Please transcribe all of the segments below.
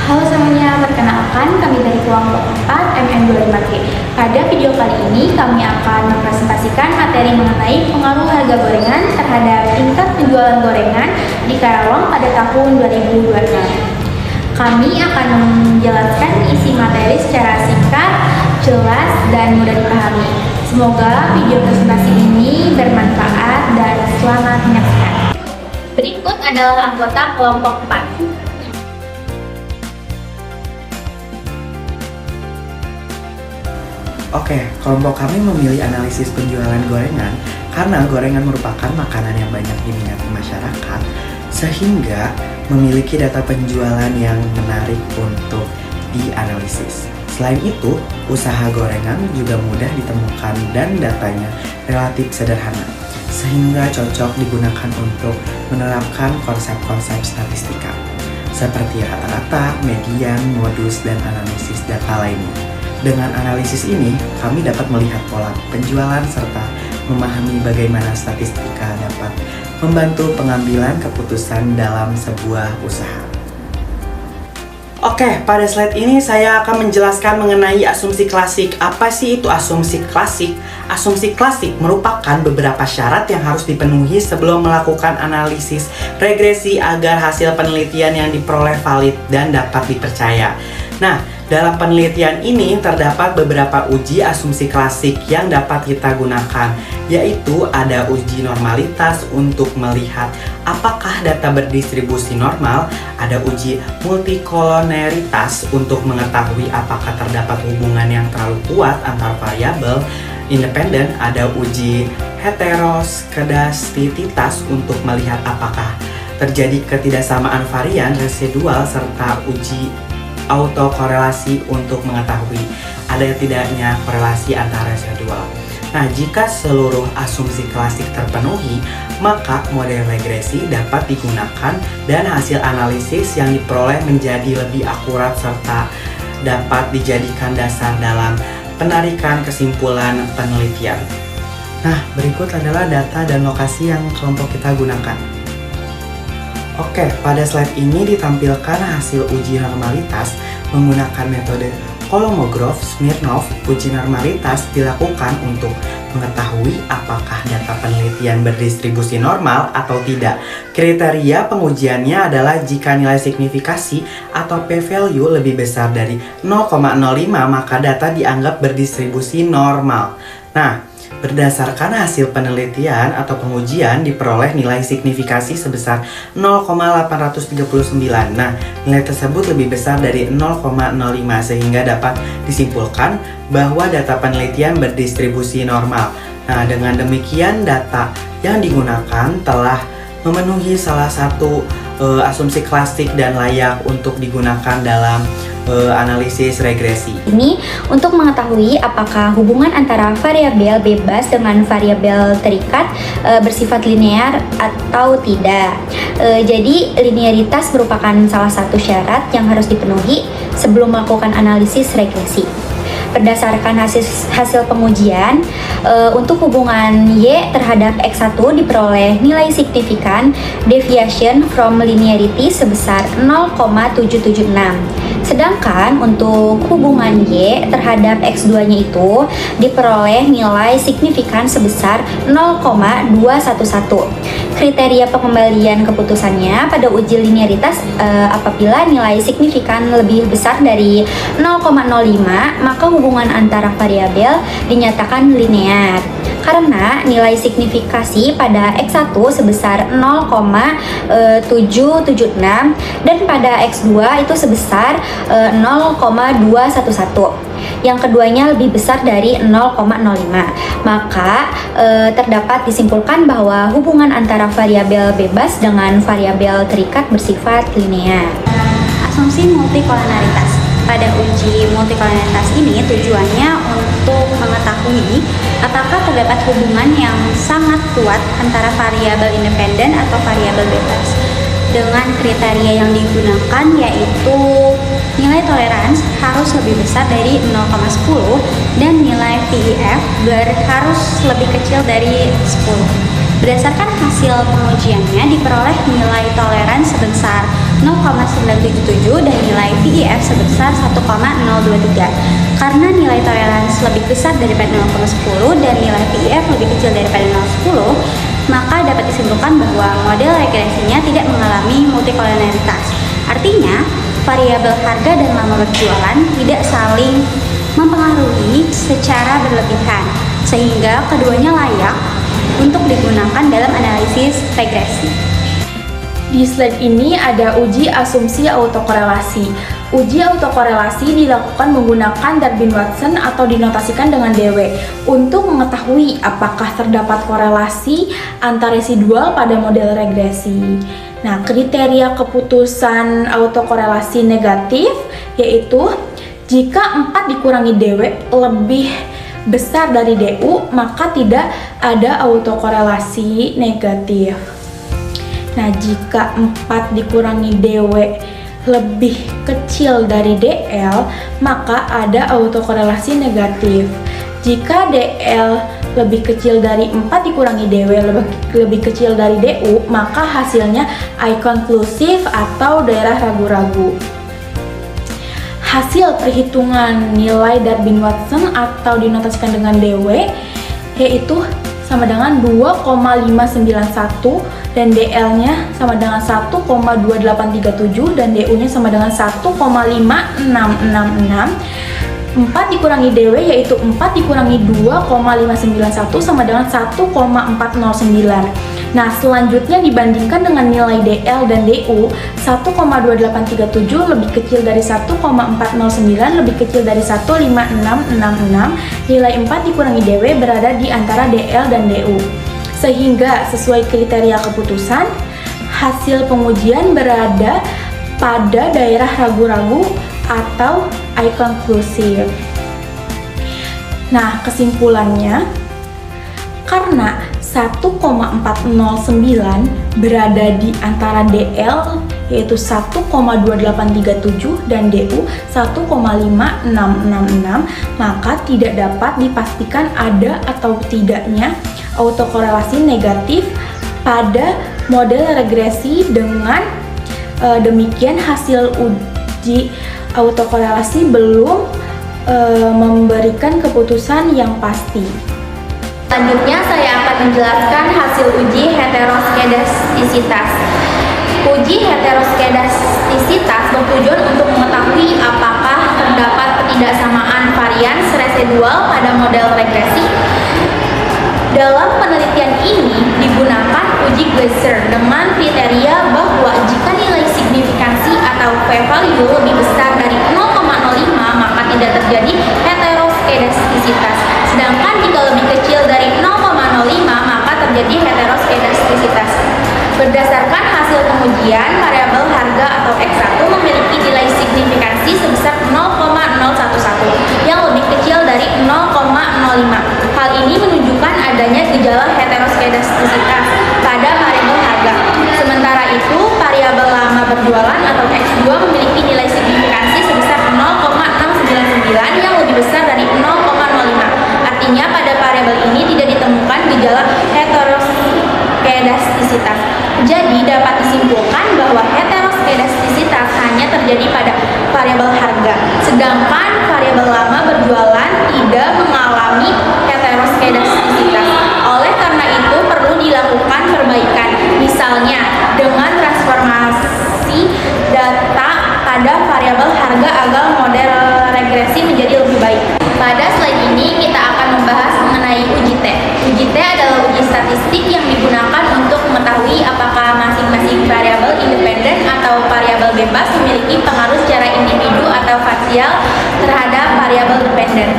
Halo semuanya, perkenalkan kami dari kelompok 4 MN25G. Pada video kali ini kami akan mempresentasikan materi mengenai pengaruh harga gorengan terhadap tingkat penjualan gorengan di Karawang pada tahun 2026. Kami akan menjelaskan isi materi secara singkat, jelas, dan mudah dipahami. Semoga video presentasi ini bermanfaat dan selamat menyaksikan. Berikut adalah anggota kelompok 4. Oke, kelompok kami memilih analisis penjualan gorengan karena gorengan merupakan makanan yang banyak diminati masyarakat, sehingga memiliki data penjualan yang menarik untuk dianalisis. Selain itu, usaha gorengan juga mudah ditemukan dan datanya relatif sederhana, sehingga cocok digunakan untuk menerapkan konsep-konsep statistika, seperti rata-rata, median, modus, dan analisis data lainnya. Dengan analisis ini, kami dapat melihat pola penjualan serta memahami bagaimana statistika dapat membantu pengambilan keputusan dalam sebuah usaha. Oke, pada slide ini saya akan menjelaskan mengenai asumsi klasik. Apa sih itu asumsi klasik? Asumsi klasik merupakan beberapa syarat yang harus dipenuhi sebelum melakukan analisis regresi agar hasil penelitian yang diperoleh valid dan dapat dipercaya. Nah, dalam penelitian ini terdapat beberapa uji asumsi klasik yang dapat kita gunakan, yaitu ada uji normalitas untuk melihat apakah data berdistribusi normal, ada uji multikoloneritas untuk mengetahui apakah terdapat hubungan yang terlalu kuat antar variabel independen, ada uji heteroskedastisitas untuk melihat apakah terjadi ketidaksamaan varian residual, serta uji autokorelasi untuk mengetahui ada tidaknya korelasi antara residual. Nah, jika seluruh asumsi klasik terpenuhi, maka model regresi dapat digunakan dan hasil analisis yang diperoleh menjadi lebih akurat serta dapat dijadikan dasar dalam penarikan kesimpulan penelitian. Nah, berikut adalah data dan lokasi yang kelompok kita gunakan. Oke, pada slide ini ditampilkan hasil uji normalitas menggunakan metode Kolmogorov-Smirnov. Uji normalitas dilakukan untuk mengetahui apakah data penelitian berdistribusi normal atau tidak. Kriteria pengujiannya adalah jika nilai signifikasi atau p-value lebih besar dari 0,05 maka data dianggap berdistribusi normal. Nah, berdasarkan hasil penelitian atau pengujian diperoleh nilai signifikasi sebesar 0,839. Nah, nilai tersebut lebih besar dari 0,05 sehingga dapat disimpulkan bahwa data penelitian berdistribusi normal. Nah, dengan demikian data yang digunakan telah memenuhi salah satu asumsi klasik dan layak untuk digunakan dalam analisis regresi. Ini untuk mengetahui apakah hubungan antara variabel bebas dengan variabel terikat bersifat linear atau tidak. Jadi linearitas merupakan salah satu syarat yang harus dipenuhi sebelum melakukan analisis regresi. Berdasarkan hasil pengujian, untuk hubungan Y terhadap X1 diperoleh nilai signifikan deviation from linearity sebesar 0,776. Sedangkan untuk hubungan Y terhadap X2-nya itu diperoleh nilai signifikan sebesar 0,211. Kriteria pengembalian keputusannya pada uji linearitas apabila nilai signifikan lebih besar dari 0,05 maka hubungan antara variabel dinyatakan linear. Karena nilai signifikasi pada X1 sebesar 0,776 dan pada X2 itu sebesar 0,211. Yang keduanya lebih besar dari 0,05. Maka terdapat disimpulkan bahwa hubungan antara variabel bebas dengan variabel terikat bersifat linear. Asumsi multikolonaritas. Pada uji multikolonaritas ini tujuannya untuk mengetahui apakah terdapat hubungan yang sangat kuat antara variabel independen atau variabel bebas. Dengan kriteria yang digunakan yaitu nilai toleransi harus lebih besar dari 0,10 dan nilai VIF harus lebih kecil dari 10. Berdasarkan hasil pengujiannya diperoleh nilai toleransi sebesar 0,977 dan nilai VIF sebesar 1,023. Karena nilai toleransi lebih besar daripada 0,10 dan nilai VIF lebih kecil daripada 0,10, maka dapat disimpulkan bahwa model regresinya tidak mengalami multikolonialitas. Artinya, variabel harga dan lama berjualan tidak saling mempengaruhi secara berlebihan, sehingga keduanya layak untuk digunakan dalam analisis regresi. Di slide ini ada uji asumsi autokorelasi. Uji autokorelasi dilakukan menggunakan Darwin-Watson atau dinotasikan dengan DW untuk mengetahui apakah terdapat korelasi antar residual pada model regresi. Nah, kriteria keputusan autokorelasi negatif yaitu jika 4 dikurangi DW lebih besar dari DU, maka tidak ada autokorelasi negatif. Nah, jika 4 dikurangi DW lebih kecil dari DL, maka ada autokorelasi negatif. Jika DL lebih kecil dari 4 dikurangi DW lebih kecil dari DU, maka hasilnya inconclusive atau daerah ragu-ragu. Hasil perhitungan nilai Darwin-Watson atau dinotasikan dengan DW yaitu sama dengan 2,591 dan DL-nya sama dengan 1,2837 dan DU-nya sama dengan 1,5666. 4 dikurangi DW yaitu 4 dikurangi 2,591 sama dengan 1,409. Nah, selanjutnya dibandingkan dengan nilai DL dan DU, 1,2837 lebih kecil dari 1,409 lebih kecil dari 1,5666. Nilai 4 dikurangi DW berada di antara DL dan DU. Sehingga sesuai kriteria keputusan, hasil pengujian berada pada daerah ragu-ragu atau inconclusive. Nah, kesimpulannya, karena 1,409 berada di antara DL yaitu 1,2837 dan DU 1,5666, maka tidak dapat dipastikan ada atau tidaknya autokorelasi negatif pada model regresi. Dengan demikian hasil uji autokorelasi belum memberikan keputusan yang pasti. Selanjutnya saya akan menjelaskan hasil uji heteroskedastisitas. Uji heteroskedastisitas bertujuan untuk mengetahui apakah terdapat ketidaksamaan varian residual pada model regresi. Dalam penelitian ini digunakan uji Gleiser dengan kriteria bahwa jika nilai signifikansi atau p-value lebih besar dari 0,05 maka tidak terjadi heteroskedastisitas. Sedangkan jika lebih kecil dari 0,05 maka terjadi heteroskedastisitas. Berdasarkan hasil pengujian, variabel harga atau X1 memiliki nilai signifikansi sebesar 0,011 yang lebih kecil dari 0,05. Hal ini menunjukkan adanya gejala heteroskedastisitas pada variabel harga. Sementara itu, variabel lama berjualan atau X2 memiliki nilai signifikansi sebesar 0,699 yang lebih besar dari 0,05. Artinya pada variabel ini tidak ditemukan gejala heteroskedastisitas. Jadi dapat disimpulkan bahwa heteroskedastisitas hanya terjadi pada variabel harga, sedangkan variabel lama berjualan tidak mengalami heteroskedastisitas. Oleh karena itu perlu dilakukan perbaikan, misalnya dengan transformasi data pada variabel harga agar model regresi menjadi lebih baik. Pada slide ini kita akan membahas mengenai uji T. Uji T adalah uji statistik yang digunakan untuk mengetahui apakah masing-masing variabel independen atau variabel bebas memiliki pengaruh secara individu atau fasial terhadap variabel dependen.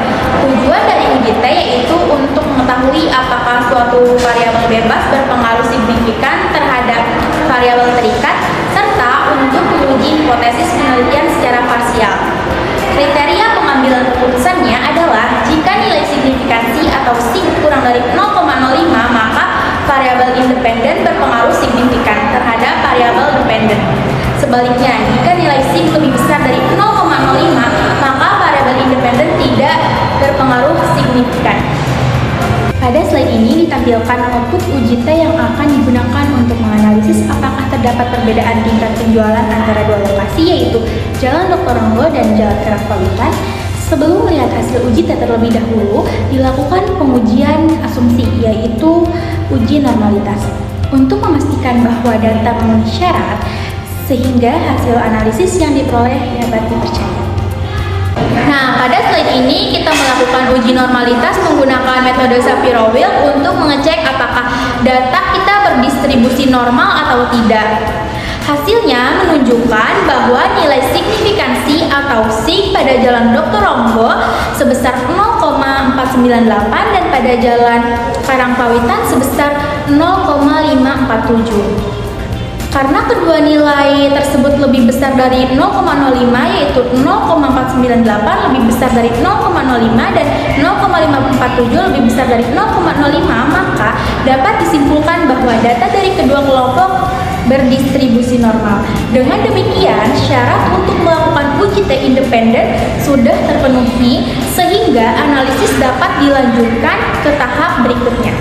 Tujuan dari uji T yaitu untuk mengetahui apakah suatu variabel bebas berpengaruh signifikan terhadap variabel terikat serta untuk menguji hipotesis penelitian secara parsial. Kriteria pengambilan keputusannya adalah jika nilai signifikansi atau sig kurang dari 0,05 maka variabel independen berpengaruh signifikan terhadap variabel dependen. Sebaliknya, jika nilai sig lebih besar dari 0,05 maka variabel independen tidak berpengaruh signifikan. Pada slide ini ditampilkan output uji T yang akan digunakan untuk menganalisis apakah terdapat terdapat perbedaan tingkat penjualan antara dua lokasi, yaitu Jalan Dr. Ronggo dan Jalan Karangpawitan, sebelum melihat hasil uji terlebih dahulu dilakukan pengujian asumsi, yaitu uji normalitas, untuk memastikan bahwa data memenuhi syarat sehingga hasil analisis yang diperoleh dapat dipercaya. Nah, pada slide ini kita melakukan uji normalitas menggunakan metode Shapiro-Wilk untuk mengecek apakah data kita berdistribusi normal atau tidak. Hasilnya menunjukkan bahwa nilai signifikansi atau sig pada Jalan Dr. Ronggo sebesar 0,498 dan pada Jalan Karangpawitan sebesar 0,547. Karena kedua nilai tersebut lebih besar dari 0,05, yaitu 0,498 lebih besar dari 0,05 dan 0,547 lebih besar dari 0,05, maka dapat disimpulkan bahwa data dari kedua kelompok berdistribusi normal. Dengan demikian, syarat untuk melakukan uji T independen sudah terpenuhi sehingga analisis dapat dilanjutkan ke tahap berikutnya.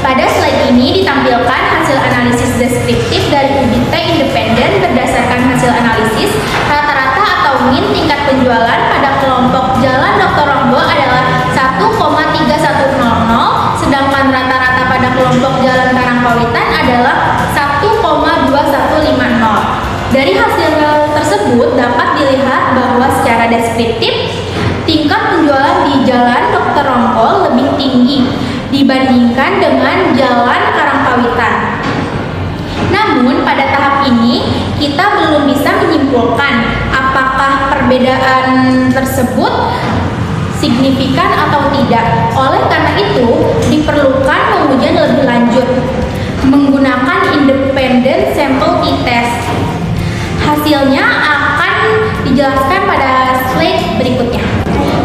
Pada slide ini ditampilkan hasil analisis deskriptif dari uji T independen berdasarkan hasil analisis. Rata-rata atau min tingkat penjualan pada kelompok Jalan Dr. Ronggo adalah 1,3100, sedangkan rata-rata pada kelompok Jalan Karangpawitan adalah 1,2150. Dari hasil tersebut dapat dilihat bahwa secara deskriptif tingkat penjualan di Jalan Dr. Ronggo lebih tinggi dibandingkan dengan Jalan Karangpawitan. Namun pada tahap ini kita belum bisa menyimpulkan apakah perbedaan tersebut signifikan atau tidak. Oleh karena itu diperlukan pengujian lebih lanjut menggunakan independent sample t-test. Hasilnya akan dijelaskan pada slide berikutnya.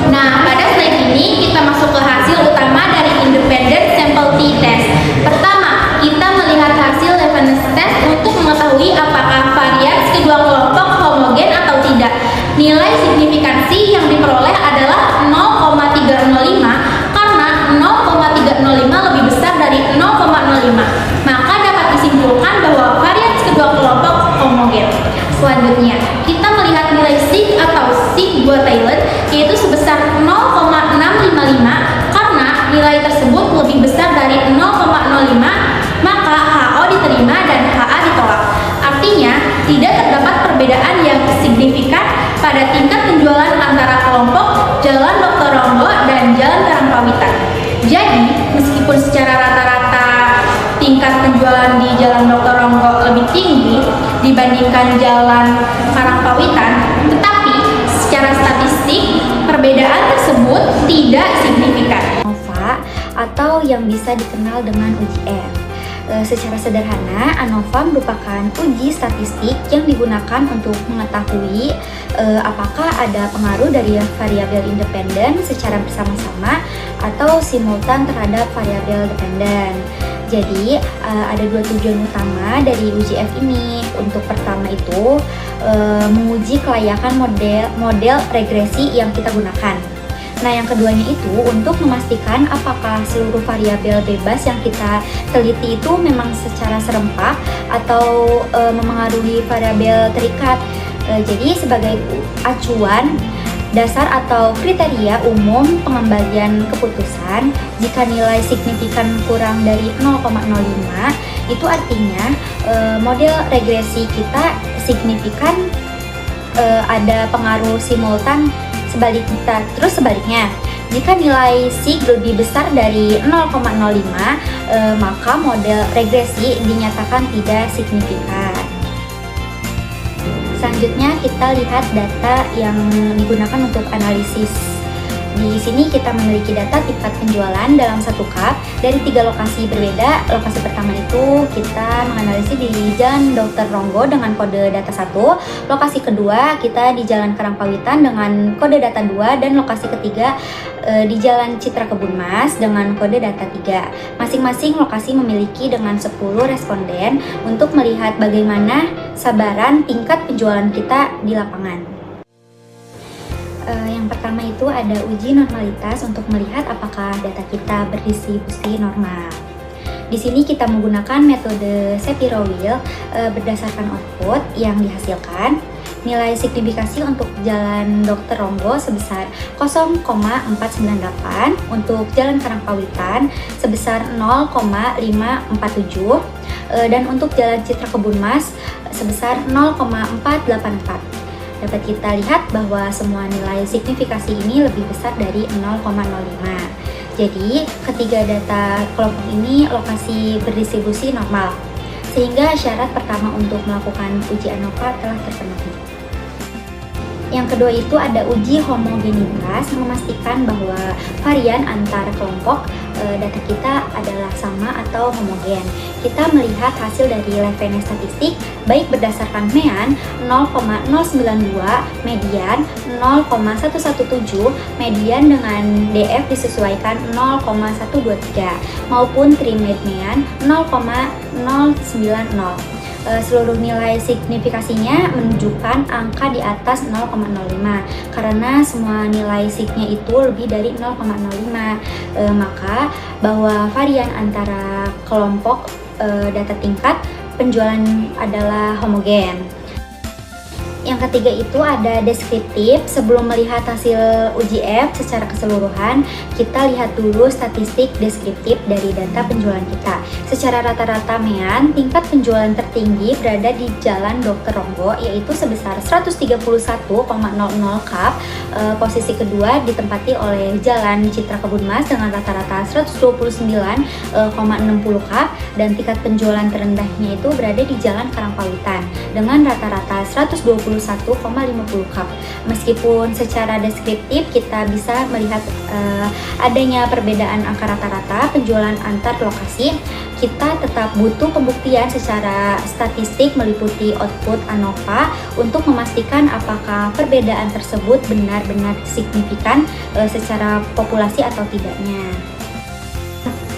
Nah, pada slide ini kita masuk ke hasil utama dari independent sample t-test. Pertama, kita melihat hasil Levens test untuk mengetahui apakah varians kedua kelompok homogen atau tidak. Nilai signifikansi yang diperoleh adalah 0,305 karena 0,305 lebih besar dari 0,05. Maka dapat disimpulkan bahwa varians kedua kelompok homogen. Selanjutnya, kita melihat nilai sig atau sig-Thailand, yaitu sebesar 0,655 karena nilai tersebut lebih besar dari 0,05, maka HO diterima dan HA ditolak. Artinya, tidak terdapat perbedaan yang signifikan pada tingkat penjualan antara kelompok Jalan Dr. Ronggo dan Jalan Karangpawitan. Jadi, meskipun secara rata-rata tingkat penjualan di Jalan Dr. Ronggo lebih tinggi dibandingkan Jalan Karangpawitan, tetapi secara statistik perbedaan tersebut tidak signifikan. ANOVA atau yang bisa dikenal dengan uji F. Secara sederhana, ANOVA merupakan uji statistik yang digunakan untuk mengetahui apakah ada pengaruh dari variabel independen secara bersama-sama atau simultan terhadap variabel dependen. Jadi ada dua tujuan utama dari uji F ini. Untuk pertama itu menguji kelayakan model regresi yang kita gunakan. Nah, yang keduanya itu untuk memastikan apakah seluruh variabel bebas yang kita teliti itu memang secara serempak atau memengaruhi variabel terikat. Jadi sebagai acuan dasar atau kriteria umum pengembalian keputusan, jika nilai signifikan kurang dari 0,05, itu artinya model regresi kita signifikan ada pengaruh simultan. Terus sebaliknya, jika nilai sig lebih besar dari 0,05, maka model regresi dinyatakan tidak signifikan. Selanjutnya kita lihat data yang digunakan untuk analisis. Di sini kita memiliki data tingkat penjualan dalam satu cup dari 3 lokasi berbeda. Lokasi pertama itu kita menganalisis di Jalan Dr. Ronggo dengan kode data 1. Lokasi kedua kita di Jalan Karangpawitan dengan kode data 2. Dan lokasi ketiga di Jalan Citra Kebun Mas dengan kode data 3. Masing-masing lokasi memiliki dengan 10 responden untuk melihat bagaimana sabaran tingkat penjualan kita di lapangan. Yang pertama itu ada uji normalitas untuk melihat apakah data kita berdistribusi normal. Di sini kita menggunakan metode Shapiro-Wills berdasarkan output yang dihasilkan. Nilai signifikasi untuk jalan Dr. Ronggo sebesar 0,498, untuk jalan Karangpawitan sebesar 0,547, dan untuk jalan Citra Kebun Mas sebesar 0,484. Dapat kita lihat bahwa semua nilai signifikasi ini lebih besar dari 0,05. Jadi, ketiga data kelompok ini lokasi berdistribusi normal, sehingga syarat pertama untuk melakukan uji ANOVA telah terpenuhi. Yang kedua itu ada uji homogenitas, memastikan bahwa varian antar kelompok data kita adalah sama atau homogen. Kita melihat hasil dari Levene statistik baik berdasarkan mean 0,092, median 0,117, median dengan DF disesuaikan 0,123 maupun trimmed mean 0,090. Seluruh nilai signifikasinya menunjukkan angka di atas 0,05 karena semua nilai signya itu lebih dari 0,05, maka bahwa varian antara kelompok data tingkat penjualan adalah homogen. Yang ketiga itu ada deskriptif. Sebelum melihat hasil uji F secara keseluruhan, kita lihat dulu statistik deskriptif dari data penjualan kita. Secara rata-rata mean, tingkat penjualan tertinggi berada di Jalan Dr. Ronggo, yaitu sebesar 131,00 cup. Posisi kedua ditempati oleh Jalan Citra Kebun Mas dengan rata-rata 129,60 cup, dan tingkat penjualan terendahnya itu berada di Jalan Karangpawitan dengan rata-rata 121,50 cup. Meskipun secara deskriptif kita bisa melihat adanya perbedaan angka rata-rata penjualan antar lokasi, kita tetap butuh pembuktian secara statistik meliputi output ANOVA untuk memastikan apakah perbedaan tersebut benar-benar signifikan secara populasi atau tidaknya.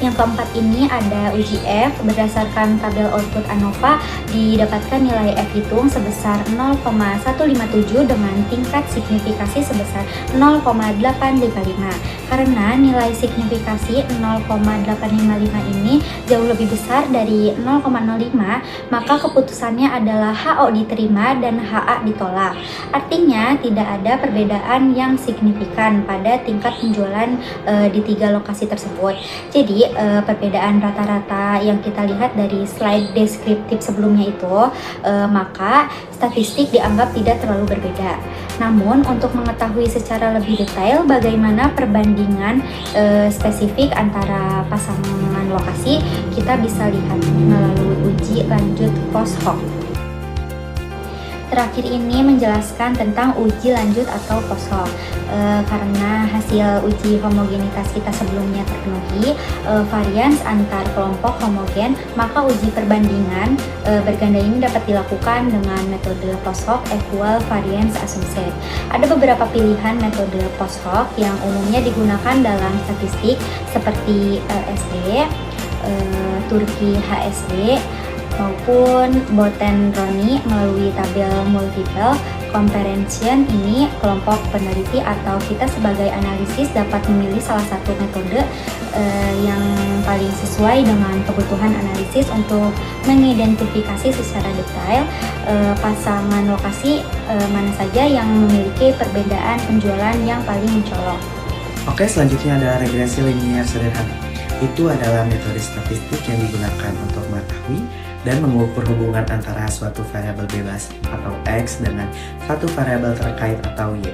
Yang keempat ini ada uji F. Berdasarkan tabel output ANOVA didapatkan nilai F hitung sebesar 0,157 dengan tingkat signifikasi sebesar 0,855. Karena nilai signifikasi 0,855 ini jauh lebih besar dari 0,05, maka keputusannya adalah HO diterima dan HA ditolak. Artinya tidak ada perbedaan yang signifikan pada tingkat penjualan di tiga lokasi tersebut. Jadi perbedaan rata-rata yang kita lihat dari slide deskriptif sebelumnya itu, maka statistik dianggap tidak terlalu berbeda. Namun untuk mengetahui secara lebih detail bagaimana perbandingan spesifik antara pasangan lokasi, kita bisa lihat melalui uji lanjut post hoc. Terakhir ini menjelaskan tentang uji lanjut atau post hoc. Karena hasil uji homogenitas kita sebelumnya terpenuhi, varians antar kelompok homogen, maka uji perbandingan berganda ini dapat dilakukan dengan metode post hoc equal variance assumption. Ada beberapa pilihan metode post hoc yang umumnya digunakan dalam statistik seperti LSD, Turki HSD, maupun Boten-Roni melalui tabel multiple comparison. Ini kelompok peneliti atau kita sebagai analisis dapat memilih salah satu metode yang paling sesuai dengan kebutuhan analisis untuk mengidentifikasi secara detail pasangan lokasi mana saja yang memiliki perbedaan penjualan yang paling mencolok. Oke, selanjutnya ada regresi linier sederhana. Itu adalah metode statistik yang digunakan untuk mengetahui dan mengukur hubungan antara suatu variabel bebas atau X dengan satu variabel terkait atau Y.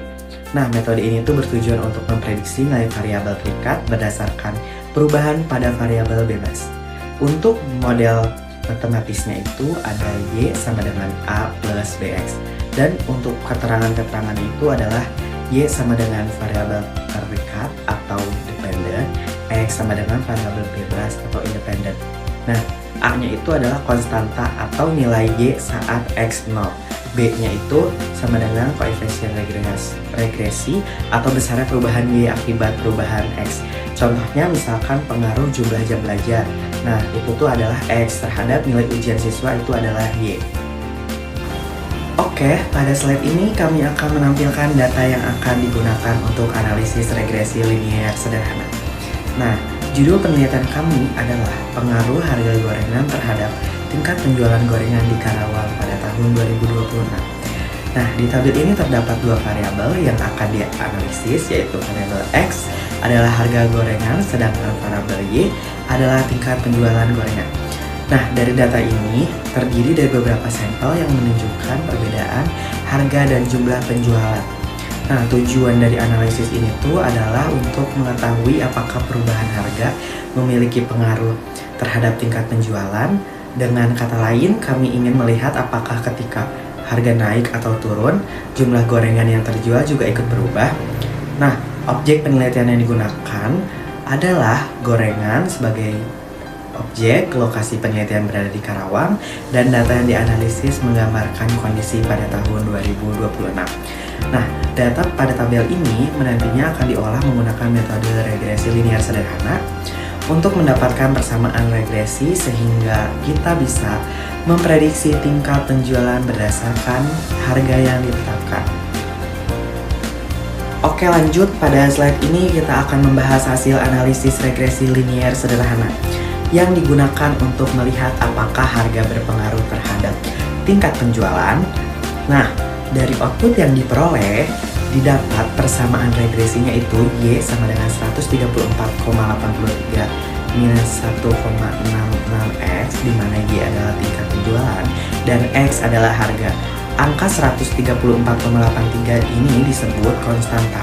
Nah, metode ini tuh bertujuan untuk memprediksi nilai variabel terikat berdasarkan perubahan pada variabel bebas. Untuk model matematisnya itu ada Y sama dengan A plus BX. Dan untuk keterangan-keterangan itu adalah Y sama dengan variabel terikat atau dependent, X sama dengan variabel bebas atau independent. Nah, A-nya itu adalah konstanta atau nilai Y saat X 0. B-nya itu sama dengan koefisien regresi atau besarnya perubahan Y akibat perubahan X. Contohnya misalkan pengaruh jumlah jam belajar. Nah, itu tuh adalah X terhadap nilai ujian siswa itu adalah Y. Oke, pada slide ini kami akan menampilkan data yang akan digunakan untuk analisis regresi linier sederhana. Nah, Judul penelitian kami adalah pengaruh harga gorengan terhadap tingkat penjualan gorengan di Karawang pada tahun 2026. Nah, di tabel ini terdapat dua variabel yang akan dianalisis, yaitu variabel X adalah harga gorengan, sedangkan variabel Y adalah tingkat penjualan gorengan. Nah, dari data ini terdiri dari beberapa sampel yang menunjukkan perbedaan harga dan jumlah penjualan. Nah, tujuan dari analisis ini tuh adalah untuk mengetahui apakah perubahan harga memiliki pengaruh terhadap tingkat penjualan. Dengan kata lain, kami ingin melihat apakah ketika harga naik atau turun, jumlah gorengan yang terjual juga ikut berubah. Nah, objek penelitian yang digunakan adalah gorengan sebagai objek. Lokasi penelitian berada di Karawang dan data yang dianalisis menggambarkan kondisi pada tahun 2026. Nah, data pada tabel ini nantinya akan diolah menggunakan metode regresi linear sederhana untuk mendapatkan persamaan regresi sehingga kita bisa memprediksi tingkat penjualan berdasarkan harga yang ditetapkan. Oke, lanjut. Pada slide ini kita akan membahas hasil analisis regresi linear sederhana yang digunakan untuk melihat apakah harga berpengaruh terhadap tingkat penjualan. Nah, dari output yang diperoleh, didapat persamaan regresinya itu Y sama dengan 134,83 minus 1,66X, di mana Y adalah tingkat penjualan dan X adalah harga. Angka 134,83 ini disebut konstanta.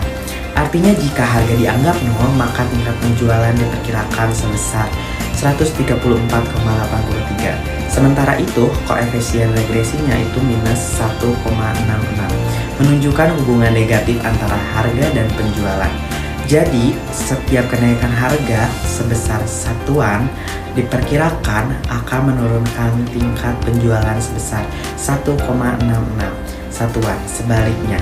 Artinya jika harga dianggap nol, maka tingkat penjualan diperkirakan sebesar 134,83. Sementara itu, koefisien regresinya itu minus 1,66, menunjukkan hubungan negatif antara harga dan penjualan. Jadi, setiap kenaikan harga sebesar satuan diperkirakan akan menurunkan tingkat penjualan sebesar 1,66 satuan. Sebaliknya,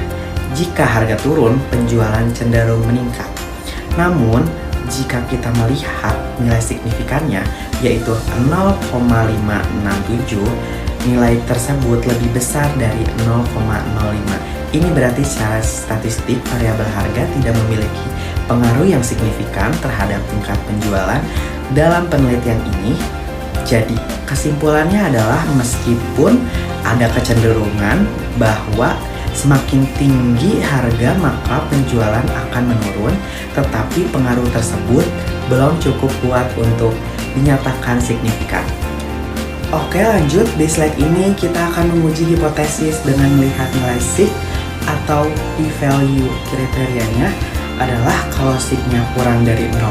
jika harga turun, penjualan cenderung meningkat. Namun, jika kita melihat nilai signifikannya, yaitu 0,567, nilai tersebut lebih besar dari 0,05. Ini berarti secara statistik variabel harga tidak memiliki pengaruh yang signifikan terhadap tingkat penjualan dalam penelitian ini. Jadi, kesimpulannya adalah meskipun ada kecenderungan bahwa semakin tinggi harga maka penjualan akan menurun, tetapi pengaruh tersebut belum cukup kuat untuk dinyatakan signifikan. Oke, lanjut. Di slide ini kita akan menguji hipotesis dengan melihat nilai sig atau p-value. Kriterianya adalah kalau sig-nya kurang dari 0,05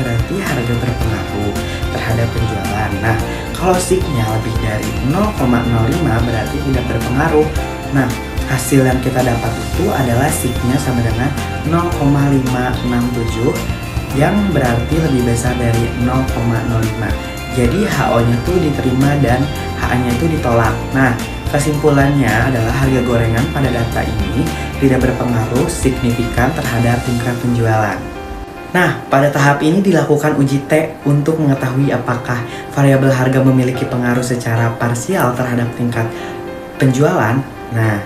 berarti harga berpengaruh terhadap penjualan. Nah, kalau sig-nya lebih dari 0,05 berarti tidak berpengaruh. Nah, hasil yang kita dapat itu adalah sig-nya sama dengan 0,567 yang berarti lebih besar dari 0,05. Jadi HO-nya tuh diterima dan HA-nya itu ditolak. Nah, kesimpulannya adalah harga gorengan pada data ini tidak berpengaruh signifikan terhadap tingkat penjualan. Nah, pada tahap ini dilakukan uji T untuk mengetahui apakah variabel harga memiliki pengaruh secara parsial terhadap tingkat penjualan. Nah,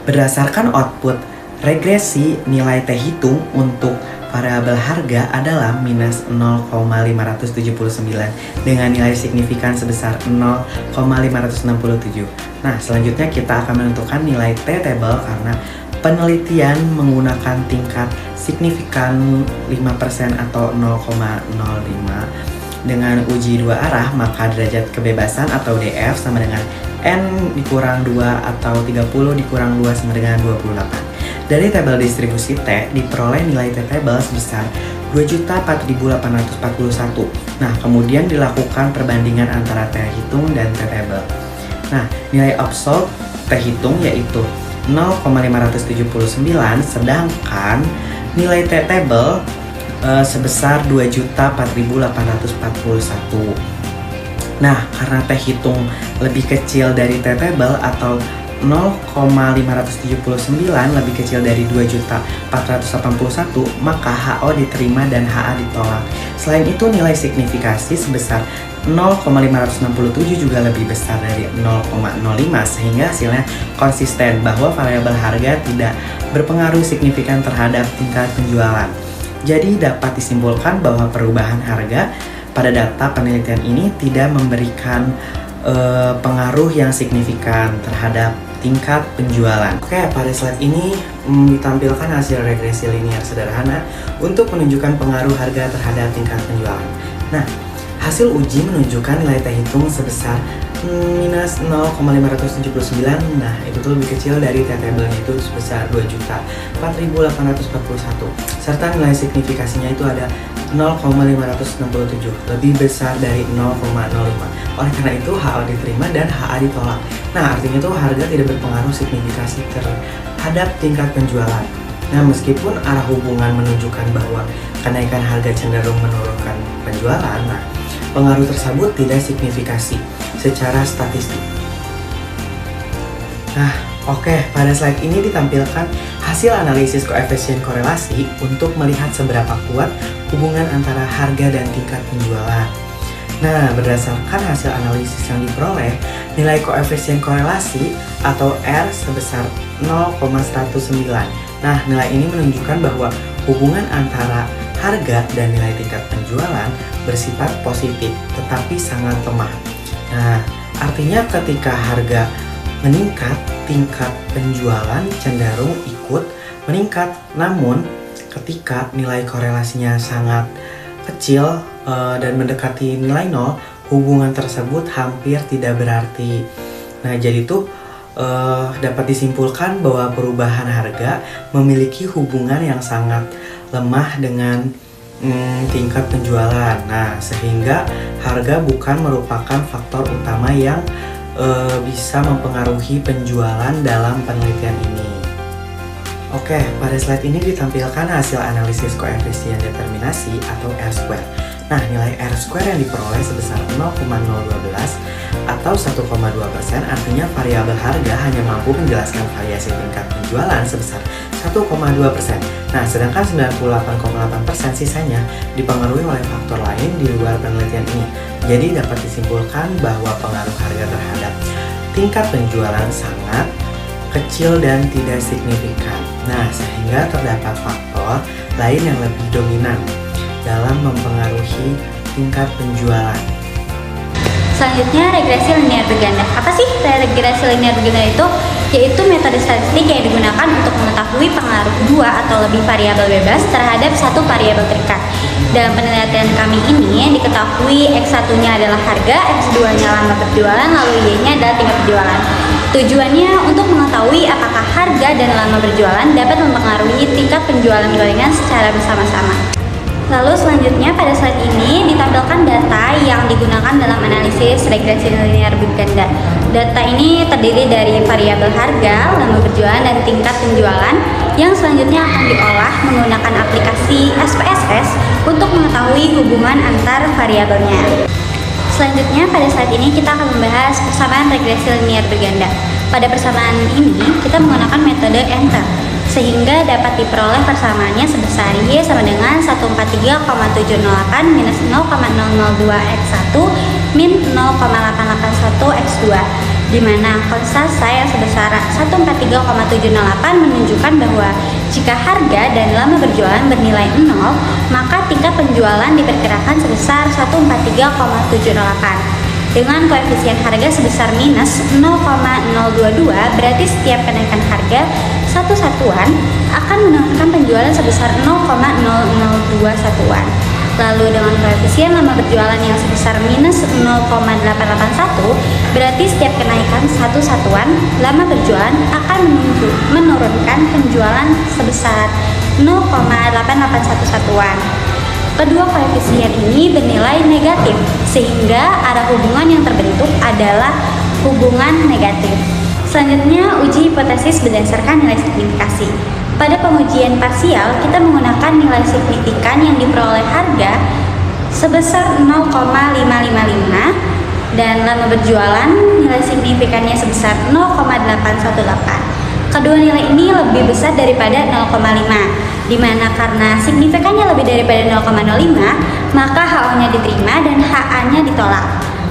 berdasarkan output regresi, nilai T hitung untuk variabel harga adalah minus 0,579 dengan nilai signifikan sebesar 0,567. Nah, selanjutnya kita akan menentukan nilai T table karena penelitian menggunakan tingkat signifikan 5% atau 0,05. Dengan uji dua arah, maka derajat kebebasan atau DF sama dengan N dikurang 2 atau 30 dikurang 2 sama dengan 28. Dari tabel distribusi T diperoleh nilai T table sebesar 2.004.841. Nah, kemudian dilakukan perbandingan antara T hitung dan T table. Nah, nilai absolut T hitung yaitu 0,579, sedangkan nilai T table sebesar 2.004.841. Nah, karena T hitung lebih kecil dari T table atau 0,579 lebih kecil dari 2.481, maka HO diterima dan HA ditolak. Selain itu, nilai signifikasi sebesar 0,567 juga lebih besar dari 0,05 sehingga hasilnya konsisten bahwa variabel harga tidak berpengaruh signifikan terhadap tingkat penjualan. Jadi dapat disimpulkan bahwa perubahan harga pada data penelitian ini tidak memberikan pengaruh yang signifikan terhadap tingkat penjualan. Oke, pada slide ini ditampilkan hasil regresi linear sederhana untuk menunjukkan pengaruh harga terhadap tingkat penjualan. Nah, hasil uji menunjukkan nilai T hitung sebesar minus 0,579. Nah, itu tuh lebih kecil dari T-table-nya itu sebesar 2.004.841. Serta nilai signifikasinya itu ada 0,567, lebih besar dari 0,05. Oleh karena itu HO diterima dan HA ditolak. Nah, artinya tuh harga tidak berpengaruh signifikasi terhadap tingkat penjualan. Nah, meskipun arah hubungan menunjukkan bahwa kenaikan harga cenderung menurunkan penjualan, nah, pengaruh tersebut tidak signifikasi secara statistik. Nah, oke, pada slide ini ditampilkan hasil analisis koefisien korelasi untuk melihat seberapa kuat hubungan antara harga dan tingkat penjualan. Nah, berdasarkan hasil analisis yang diperoleh, nilai koefisien korelasi atau R sebesar 0,109. Nah, nilai ini menunjukkan bahwa hubungan antara harga dan nilai tingkat penjualan bersifat positif, tetapi sangat lemah. Nah, artinya ketika harga meningkat, tingkat penjualan cenderung ikut meningkat. Namun, ketika nilai korelasinya sangat kecil dan mendekati nilai 0, hubungan tersebut hampir tidak berarti. Nah, jadi itu dapat disimpulkan bahwa perubahan harga memiliki hubungan yang sangat lemah dengan tingkat penjualan. Nah, sehingga harga bukan merupakan faktor utama yang bisa mempengaruhi penjualan dalam penelitian ini. Oke, pada slide ini ditampilkan hasil analisis koefisien determinasi atau R-square. Nah, nilai R-square yang diperoleh sebesar 0,012 atau 1,2%, artinya variabel harga hanya mampu menjelaskan variasi tingkat penjualan sebesar 1,2%. Nah, sedangkan 98,8% sisanya dipengaruhi oleh faktor lain di luar penelitian ini. Jadi dapat disimpulkan bahwa pengaruh harga terhadap tingkat penjualan sangat kecil dan tidak signifikan. Nah, sehingga terdapat faktor lain yang lebih dominan dalam mempengaruhi tingkat penjualan. Selanjutnya, regresi linear berganda. Apa sih regresi linear berganda itu? Yaitu metode statistik yang digunakan untuk mengetahui pengaruh dua atau lebih variabel bebas terhadap satu variabel terikat. Dalam penelitian kami ini diketahui X1-nya adalah harga, X2-nya lama berjualan, lalu Y-nya adalah tingkat penjualan. Tujuannya untuk mengetahui apakah harga dan lama berjualan dapat mempengaruhi tingkat penjualan gorengan secara bersama-sama. Lalu selanjutnya pada slide ini ditampilkan data yang digunakan dalam analisis regresi linear berganda. Data ini terdiri dari variabel harga, lama berjualan, dan tingkat penjualan yang selanjutnya akan diolah menggunakan aplikasi SPSS untuk mengetahui hubungan antar variabelnya. Selanjutnya pada slide ini kita akan membahas persamaan regresi linear berganda. Pada persamaan ini kita menggunakan metode enter, sehingga dapat diperoleh persamaannya sebesar Y sama dengan 143,708 minus 0,002 X1 min 0,881 X2, di mana konstanta yang sebesar 143,708 menunjukkan bahwa jika harga dan lama berjualan bernilai 0, maka tingkat penjualan diperkirakan sebesar 143,708. Dengan koefisien harga sebesar minus 0,022, berarti setiap kenaikan harga satu satuan akan menurunkan penjualan sebesar 0,002 satuan. Lalu dengan koefisien lama berjualan yang sebesar minus 0,881, berarti setiap kenaikan satu satuan lama berjualan akan menurunkan penjualan sebesar 0,881 satuan. Kedua koefisien ini bernilai negatif, sehingga arah hubungan yang terbentuk adalah hubungan negatif. Selanjutnya, uji hipotesis berdasarkan nilai signifikasi. Pada pengujian parsial, kita menggunakan nilai signifikan yang diperoleh harga sebesar 0,555 dan lama berjualan nilai signifikannya sebesar 0,818. Kedua nilai ini lebih besar daripada 0,5, di mana karena signifikannya lebih daripada 0,05, maka HO-nya diterima dan HA-nya ditolak.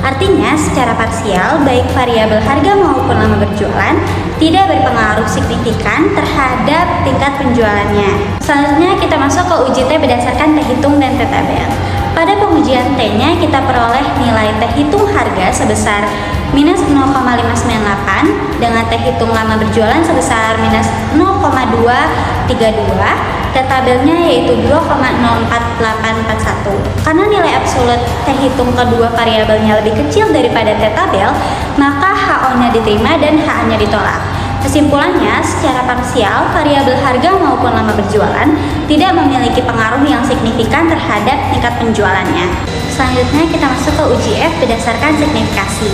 Artinya, secara parsial, baik variabel harga maupun lama berjualan tidak berpengaruh signifikan terhadap tingkat penjualannya. Selanjutnya kita masuk ke uji T berdasarkan T hitung dan T tabel. Pada pengujian T-nya kita peroleh nilai T hitung harga sebesar minus 0,598 dengan T hitung lama berjualan sebesar minus 0,232. T tabelnya yaitu 2,04841. Karena nilai absolut T hitung kedua variabelnya lebih kecil daripada T tabel, maka HO-nya diterima dan HA-nya ditolak. Kesimpulannya, secara parsial, variabel harga maupun lama berjualan tidak memiliki pengaruh yang signifikan terhadap tingkat penjualannya. Selanjutnya kita masuk ke uji F berdasarkan signifikasi.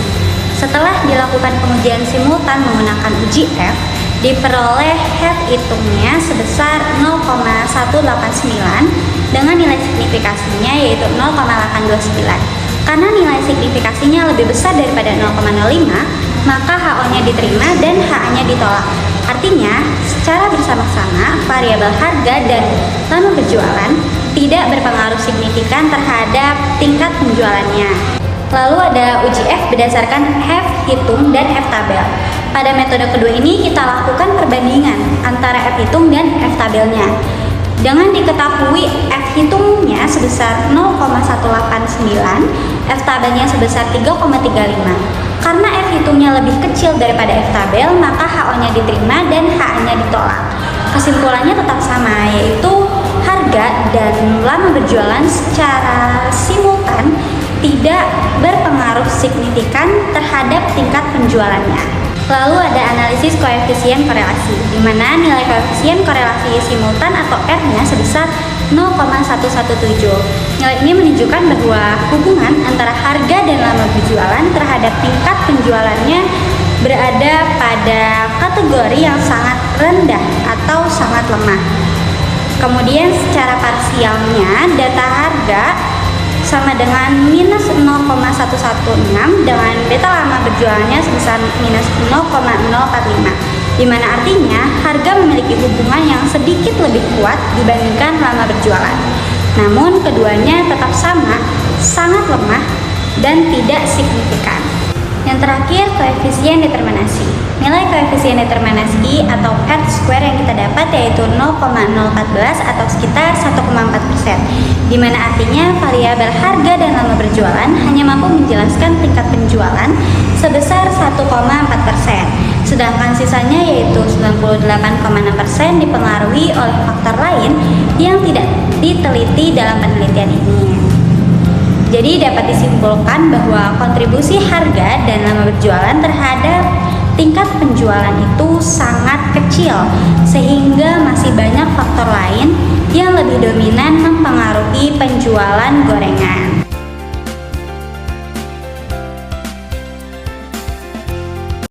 Setelah dilakukan pengujian simultan menggunakan uji F, diperoleh F hitungnya sebesar 0,189 dengan nilai signifikasinya yaitu 0,829. Karena nilai signifikasinya lebih besar daripada 0,05, maka HO-nya diterima dan HA-nya ditolak. Artinya, secara bersama-sama, variabel harga dan lama berjualan tidak berpengaruh signifikan terhadap tingkat penjualannya. Lalu ada uji F berdasarkan F hitung dan F tabel. Pada metode kedua ini kita lakukan perbandingan antara F hitung dan F tabelnya. Dengan diketahui F hitungnya sebesar 0,189, F tabelnya sebesar 3,35. Karena F hitungnya lebih kecil daripada F tabel, maka HO-nya diterima dan HA-nya ditolak. Kesimpulannya tetap sama, yaitu harga dan lama berjualan secara simultan tidak berpengaruh signifikan terhadap tingkat penjualannya. Lalu ada analisis koefisien korelasi, di mana nilai koefisien korelasi simultan atau R-nya sebesar 0,117. Nilai ini menunjukkan bahwa hubungan antara harga dan lama berjualan terhadap tingkat penjualannya berada pada kategori yang sangat rendah atau sangat lemah. Kemudian secara parsialnya data harga sama dengan minus 0,116 dengan beta lama berjualannya sebesar minus 0,045, di mana artinya harga memiliki hubungan yang sedikit lebih kuat dibandingkan lama berjualan. Namun keduanya tetap sama, sangat lemah dan tidak signifikan. Yang terakhir, koefisien determinasi. Nilai koefisien determinasi atau R-square yang kita dapat yaitu 0,014 atau sekitar 1,4%, di mana artinya variabel harga dan lama berjualan hanya mampu menjelaskan tingkat penjualan sebesar 1,4%, sedangkan sisanya yaitu 98,6% dipengaruhi oleh faktor lain yang tidak diteliti dalam penelitian ini. Jadi dapat disimpulkan bahwa kontribusi harga dan lama berjualan terhadap tingkat penjualan itu sangat kecil, sehingga masih banyak faktor lain yang lebih dominan mempengaruhi penjualan gorengan.